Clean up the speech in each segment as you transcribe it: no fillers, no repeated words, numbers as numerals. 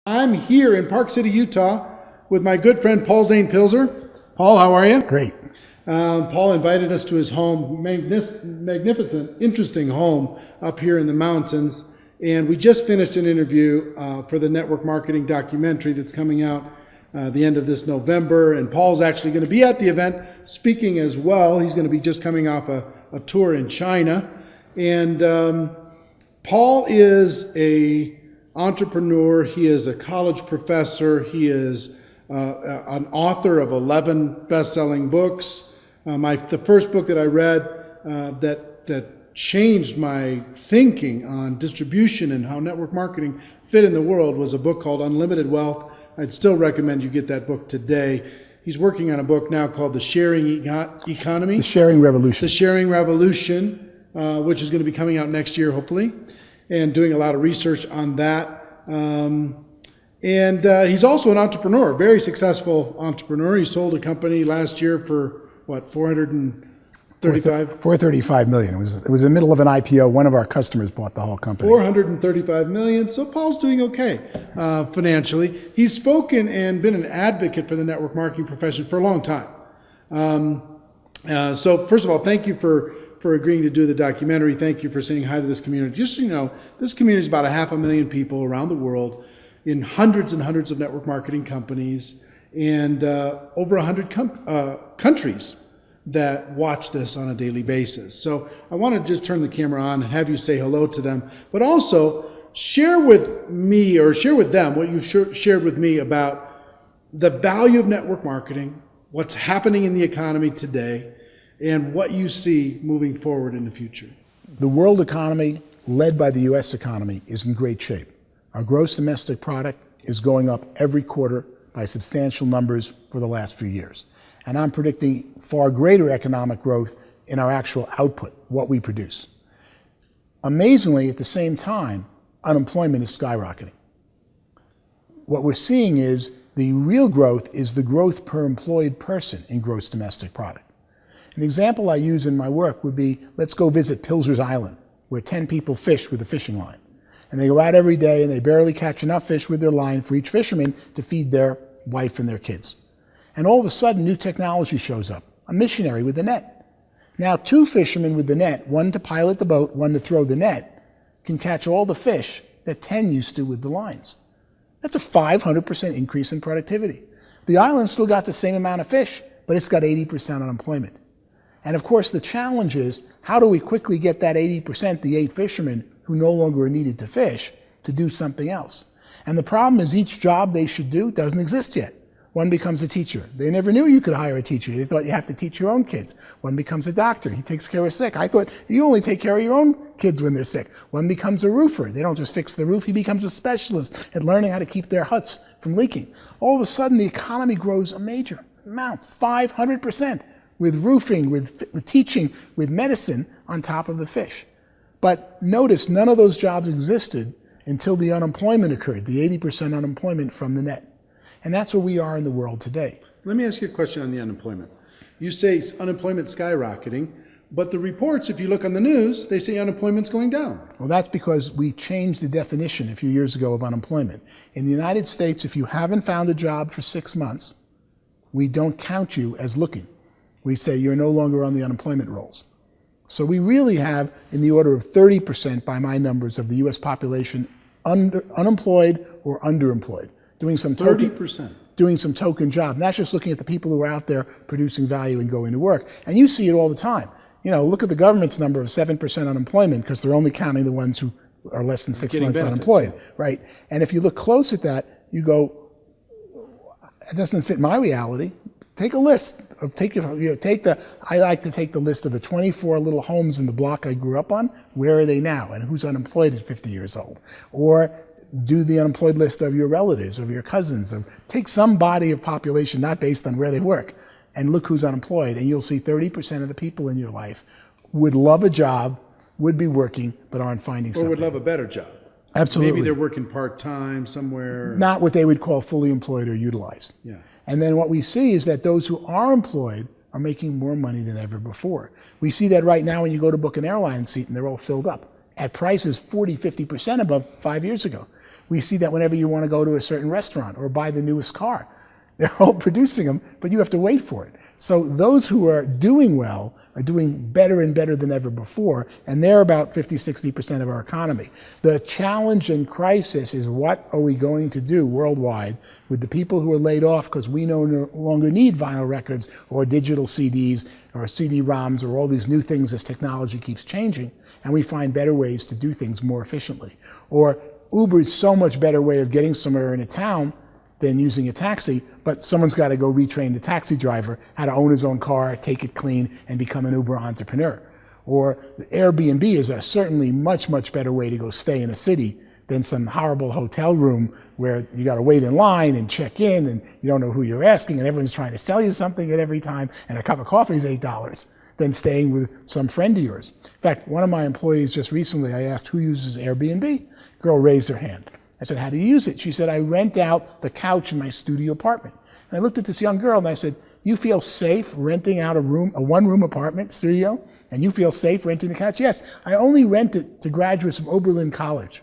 I'm here in Park City, Utah with my good friend Zane Pilzer. Paul, how are you? Great. Paul invited us to his home, magnificent, interesting home up here in the mountains. And we just finished an interview for the network marketing documentary that's coming out the end of this November. And Paul's actually going to be at the event speaking as well. He's going to be just coming off a tour in China. And Paul is an entrepreneur. He is a college professor. He is an author of 11 best-selling books. The first book that I read that changed my thinking on distribution and how network marketing fit in the world was a book called Unlimited Wealth. I'd still recommend you get that book today. He's working on a book now called The Sharing Economy. The Sharing Revolution. The Sharing Revolution, which is going to be coming out next year, hopefully, and doing a lot of research on that. And he's also an entrepreneur, a very successful entrepreneur. He sold a company last year for, what, $435 million. It was the middle of an IPO. One of our customers bought the whole company. $435 million. So Paul's doing okay financially. He's spoken and been an advocate for the network marketing profession for a long time. So first of all, thank you for agreeing to do the documentary. Thank you for saying hi to this community. Just so you know, this community is about 500,000 people around the world in hundreds and hundreds of network marketing companies and over 100 countries that watch this on a daily basis. So I want to just turn the camera on and have you say hello to them, but also share with me or share with them what you shared with me about the value of network marketing, what's happening in the economy today, and what you see moving forward in the future. The world economy, led by the U.S. economy, is in great shape. Our gross domestic product is going up every quarter by substantial numbers for the last few years. And I'm predicting far greater economic growth in our actual output, what we produce. Amazingly, at the same time, unemployment is skyrocketing. What we're seeing is the real growth is the growth per employed person in gross domestic product. An example I use in my work would be, let's go visit Pilzer's Island, where 10 people fish with a fishing line. And they go out every day and they barely catch enough fish with their line for each fisherman to feed their wife and their kids. And all of a sudden, new technology shows up, a missionary with a net. Now, 2 fishermen with the net, one to pilot the boat, one to throw the net, can catch all the fish that 10 used to with the lines. That's a 500% increase in productivity. The island still got the same amount of fish, but it's got 80% unemployment. And of course, the challenge is, how do we quickly get that 80%, the 8 fishermen who no longer are needed to fish, to do something else? And the problem is each job they should do doesn't exist yet. One becomes a teacher. They never knew you could hire a teacher. They thought you have to teach your own kids. One becomes a doctor. He takes care of sick. I thought you only take care of your own kids when they're sick. One becomes a roofer. They don't just fix the roof. He becomes a specialist at learning how to keep their huts from leaking. All of a sudden, the economy grows a major amount, 500%, with roofing, with teaching, with medicine on top of the fish. But notice, none of those jobs existed until the unemployment occurred, the 80% unemployment from the net. And that's where we are in the world today. Let me ask you a question on the unemployment. You say unemployment skyrocketing, but the reports, if you look on the news, they say unemployment's going down. Well, that's because we changed the definition a few years ago of unemployment. In the United States, if you haven't found a job for 6 months, we don't count you as looking. We say you're no longer on the unemployment rolls. So we really have, in the order of 30% by my numbers, of the U.S. population unemployed or underemployed. Doing some token, 30%. Doing some token job. Not just looking at the people who are out there producing value and going to work. And you see it all the time. You know, look at the government's number of 7% unemployment because they're only counting the ones who are less than 6 months unemployed, right? And if you look close at that, you go, it doesn't fit my reality. Take a list of I like to take the list of the 24 little homes in the block I grew up on. Where are they now? And who's unemployed at 50 years old? Or do the unemployed list of your relatives, of your cousins, or take some body of population, not based on where they work, and look who's unemployed, and you'll see 30% of the people in your life would love a job, would be working, but aren't finding something. Or would love a better job. Absolutely. Maybe they're working part-time somewhere. Not what they would call fully employed or utilized. Yeah. And then what we see is that those who are employed are making more money than ever before. We see that right now when you go to book an airline seat and they're all filled up. at prices 40, 50% above 5 years ago. We see that whenever you want to go to a certain restaurant or buy the newest car. They're all producing them, but you have to wait for it. So those who are doing well are doing better and better than ever before, and they're about 50, 60% of our economy. The challenge and crisis is, what are we going to do worldwide with the people who are laid off because we no longer need vinyl records or digital CDs or CD-ROMs or all these new things as technology keeps changing, and we find better ways to do things more efficiently. Or Uber is so much better way of getting somewhere in a town than using a taxi, but someone's got to go retrain the taxi driver how to own his own car, take it clean, and become an Uber entrepreneur. Or Airbnb is a certainly much, much better way to go stay in a city than some horrible hotel room where you got to wait in line and check in, and you don't know who you're asking, and everyone's trying to sell you something at every time, and a cup of coffee is $8, than staying with some friend of yours. In fact, one of my employees just recently, I asked who uses Airbnb. Girl raised her hand. I said, how do you use it? She said, I rent out the couch in my studio apartment. And I looked at this young girl and I said, you feel safe renting out a one-room apartment, studio, and you feel safe renting the couch? Yes, I only rent it to graduates of Oberlin College.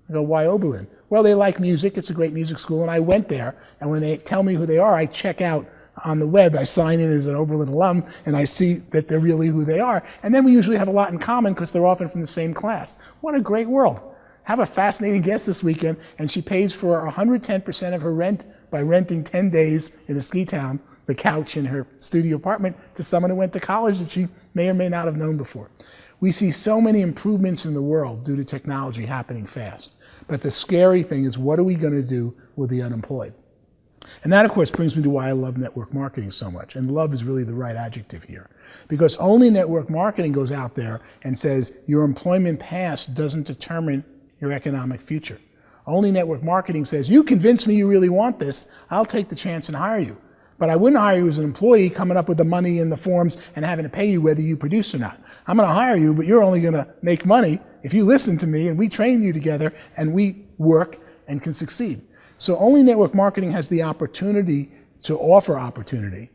I go, why Oberlin? Well, they like music. It's a great music school. And I went there, and when they tell me who they are, I check out on the web. I sign in as an Oberlin alum, and I see that they're really who they are. And then we usually have a lot in common because they're often from the same class. What a great world. Have a fascinating guest this weekend, and she pays for 110% of her rent by renting 10 days in a ski town, the couch in her studio apartment, to someone who went to college that she may or may not have known before. We see so many improvements in the world due to technology happening fast. But the scary thing is, what are we going to do with the unemployed? And that, of course, brings me to why I love network marketing so much. And love is really the right adjective here. Because only network marketing goes out there and says your employment past doesn't determine your economic future. Only network marketing says, you convince me you really want this, I'll take the chance and hire you. But I wouldn't hire you as an employee coming up with the money and the forms and having to pay you whether you produce or not. I'm going to hire you, but you're only going to make money if you listen to me and we train you together and we work and can succeed. So only network marketing has the opportunity to offer opportunity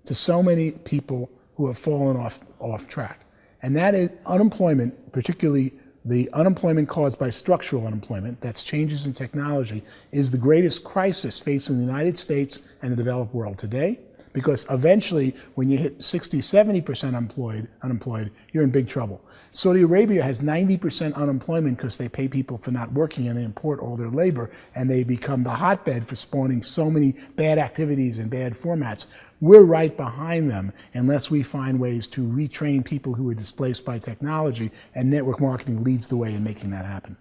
to so many people who have fallen off track. And that is unemployment, particularly the unemployment caused by structural unemployment, that's changes in technology, is the greatest crisis facing the United States and the developed world today. Because eventually, when you hit 60, 70% unemployed, you're in big trouble. Saudi Arabia has 90% unemployment because they pay people for not working and they import all their labor, and they become the hotbed for spawning so many bad activities and bad formats. We're right behind them unless we find ways to retrain people who are displaced by technology, and network marketing leads the way in making that happen.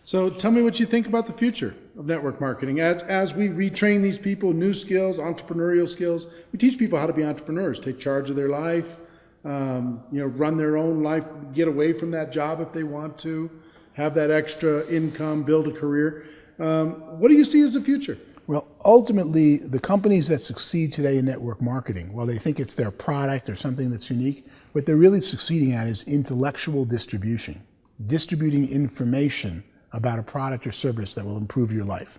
So tell me what you think about the future of network marketing. As we retrain these people, new skills, entrepreneurial skills, we teach people how to be entrepreneurs, take charge of their life, run their own life, get away from that job if they want to, have that extra income, build a career. What do you see as the future? Well, ultimately, the companies that succeed today in network marketing, while they think it's their product or something that's unique, what they're really succeeding at is intellectual distribution, distributing information about a product or service that will improve your life.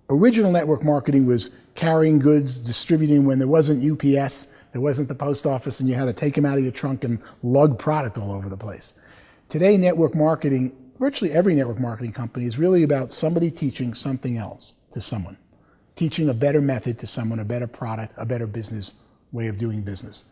Original network marketing was carrying goods, distributing when there wasn't UPS, there wasn't the post office, and you had to take them out of your trunk and lug product all over the place. Today, network marketing, virtually every network marketing company, is really about somebody teaching something else to someone, teaching a better method to someone, a better product, a better business way of doing business.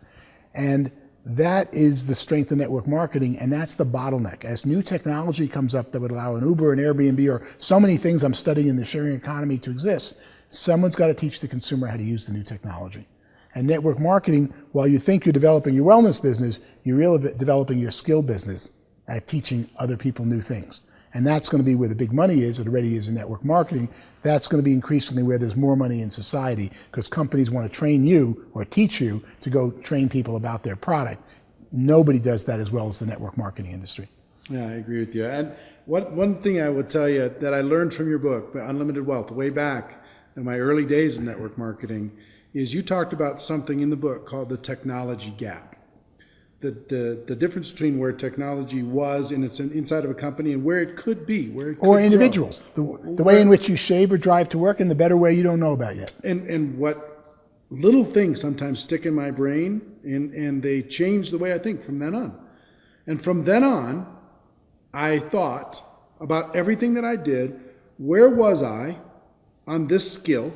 And that is the strength of network marketing, and that's the bottleneck. As new technology comes up that would allow an Uber, an Airbnb, or so many things I'm studying in the sharing economy to exist, someone's got to teach the consumer how to use the new technology. And network marketing, while you think you're developing your wellness business, you're really developing your skill business at teaching other people new things. And that's going to be where the big money is. It already is in network marketing. That's going to be increasingly where there's more money in society, because companies want to train you or teach you to go train people about their product. Nobody does that as well as the network marketing industry. Yeah, I agree with you. And one thing I would tell you that I learned from your book, Unlimited Wealth, way back in my early days of network marketing, is you talked about something in the book called the technology gap. The difference between where technology was in its inside of a company and where it could be, where it could or individuals, the way in which you shave or drive to work, and the better way you don't know about yet. And what little things sometimes stick in my brain, and they change the way I think from then on. And from then on, I thought about everything that I did. Where was I on this skill,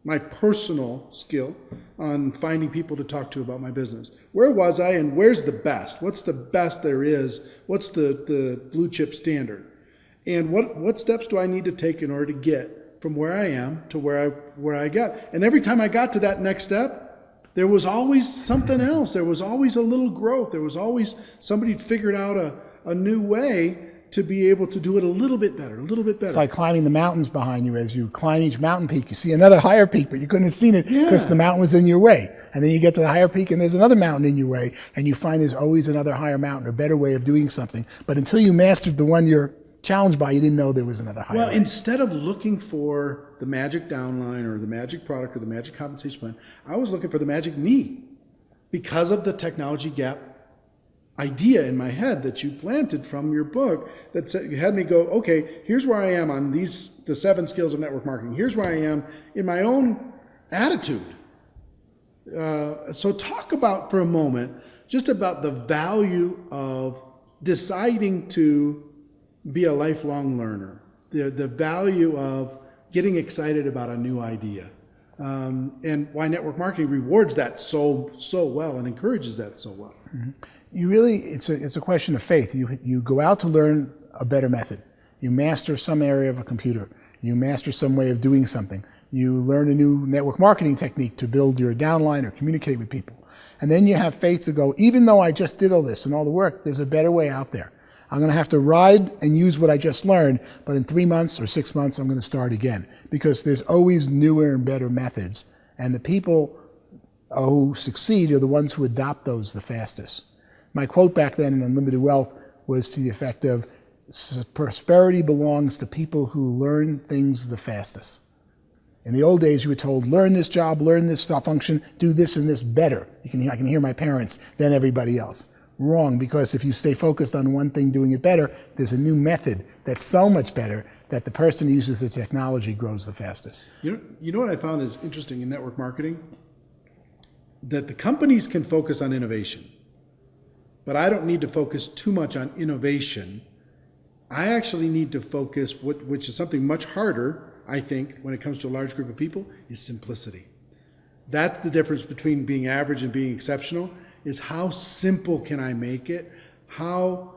my personal skill on finding people to talk to about my business? Where was I, and where's the best? What's the best there is? What's the blue chip standard? And what steps do I need to take in order to get from where I am to where I got? And every time I got to that next step, there was always something else. There was always a little growth. There was always somebody figured out a new way to be able to do it a little bit better, a little bit better. It's like climbing the mountains behind you. As you climb each mountain peak, you see another higher peak, but you couldn't have seen it because the mountain was in your way. And then you get to the higher peak and there's another mountain in your way, and you find there's always another higher mountain or better way of doing something. But until you mastered the one you're challenged by, you didn't know there was another higher way. Instead of looking for the magic downline or the magic product or the magic compensation plan, I was looking for the magic me, because of the technology gap idea in my head that you planted from your book that said, you had me go, okay, here's where I am on the 7 skills of network marketing. Here's where I am in my own attitude. So talk about for a moment just about the value of deciding to be a lifelong learner, the value of getting excited about a new idea, and why network marketing rewards that so well and encourages that so well. Mm-hmm. You really, it's a question of faith. You go out to learn a better method. You master some area of a computer. You master some way of doing something. You learn a new network marketing technique to build your downline or communicate with people. And then you have faith to go, even though I just did all this and all the work, there's a better way out there. I'm going to have to ride and use what I just learned, but in 3 months or 6 months, I'm going to start again, because there's always newer and better methods. And the people who succeed are the ones who adopt those the fastest. My quote back then in Unlimited Wealth was to the effect of, prosperity belongs to people who learn things the fastest. In the old days, you were told, learn this job, learn this function, do this and this better. I can hear my parents than everybody else. Wrong, because if you stay focused on one thing doing it better, there's a new method that's so much better that the person who uses the technology grows the fastest. You know what I found is interesting in network marketing? That the companies can focus on innovation, but I don't need to focus too much on innovation. I actually need to focus, which is something much harder, I think, when it comes to a large group of people, is simplicity. That's the difference between being average and being exceptional, is how simple can I make it? How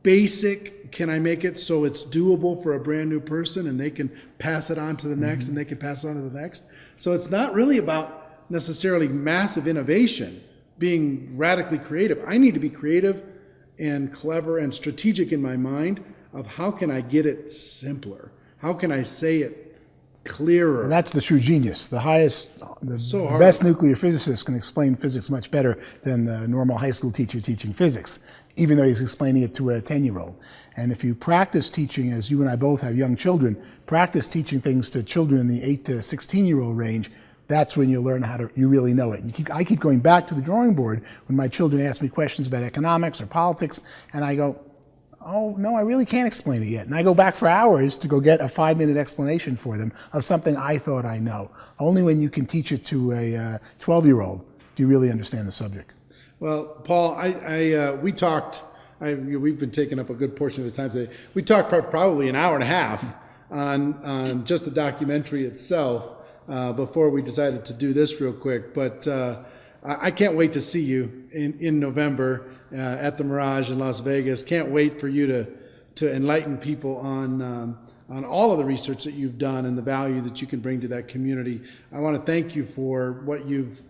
basic can I make it so it's doable for a brand new person and they can pass it on to the next and they can pass it on to the next? So it's not really about necessarily massive innovation, being radically creative. I need to be creative and clever and strategic in my mind of how can I get it simpler? How can I say it clearer? Well, that's the true genius. The best nuclear physicist can explain physics much better than the normal high school teacher teaching physics, even though he's explaining it to a 10-year-old. And if you practice teaching, as you and I both have young children, practice teaching things to children in the 8 to 16-year-old range, that's when you learn you really know it. And I keep going back to the drawing board when my children ask me questions about economics or politics, and I go, oh, no, I really can't explain it yet. And I go back for hours to go get a 5-minute explanation for them of something I thought I know. Only when you can teach it to a 12-year-old do you really understand the subject. Well, Paul, we talked, we've been taking up a good portion of the time today. We talked probably an hour and a half on just the documentary itself before we decided to do this real quick. But I can't wait to see you in November at the Mirage in Las Vegas. Can't wait for you to enlighten people on all of the research that you've done and the value that you can bring to that community. I want to thank you for what you've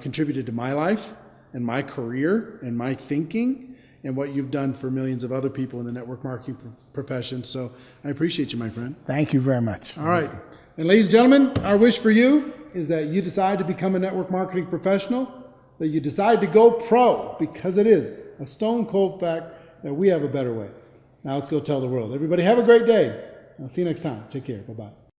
contributed to my life and my career and my thinking, and what you've done for millions of other people in the network marketing profession. So I appreciate you, my friend. Thank you very much. All right. And ladies and gentlemen, our wish for you is that you decide to become a network marketing professional, that you decide to go pro, because it is a stone cold fact that we have a better way. Now let's go tell the world. Everybody have a great day. I'll see you next time. Take care. Bye-bye.